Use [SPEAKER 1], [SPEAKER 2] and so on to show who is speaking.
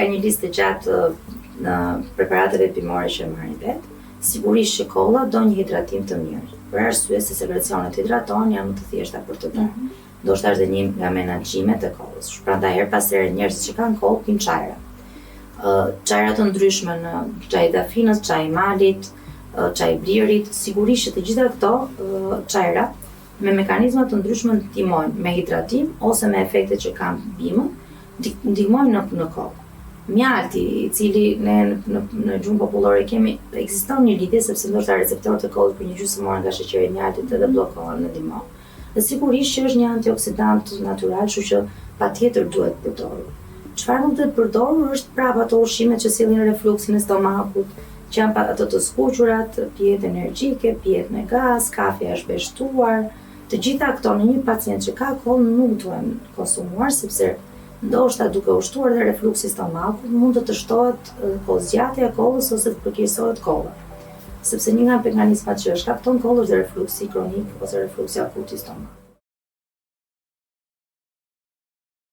[SPEAKER 1] Ka një listë të gjatë në preparateve bimore që marrin vetë. Sigurisht që kolla do një hidratim të mirë, për arsye se sekrecionet hidraton janë më të thjeshta për të bërë. Ndoshta është dhe një nga menaxhimet e kollës. Prandaj her pas here njerëzit që kanë kollë pinë çajra. Çajra të ndryshme në çaj dafinës, çaj malit, çaj blirit, sigurisht që të gjitha këto çajra me mekanizma të ndryshme ndihmojnë me hidratim ose me efektet që kanë bimën, ndihmojnë në kollë. Mjalti, i cili ne në gjuhën popullore kemi, ekziston një lidhje sepse ndoshta receptorët e kollës për një gjysmëore nga sheqeri i mjaltit edhe bllokohen në ndihmë. Dhe sigurisht që është një antioksidant natyral, kështu që patjetër duhet përdorur. Çfarë mund të përdorur është prapë ato ushqimet që sillin refluksin e stomakut, që janë ato të skuqurat, pijet energjike, pijet me gaz, kafja e shpeshtuar. Të gjitha këto në një pacient që ka kollë nuk duhen konsumuar sepse ndoshta duke ushtuar dhe refluksi i stomakut mund të shtohet zgjatja e kollës ose të përkeqësohet kolla. Sepse një nga mekanizmat që shkakton kollën është refluksi kronik ose refluksi akut i stomakut.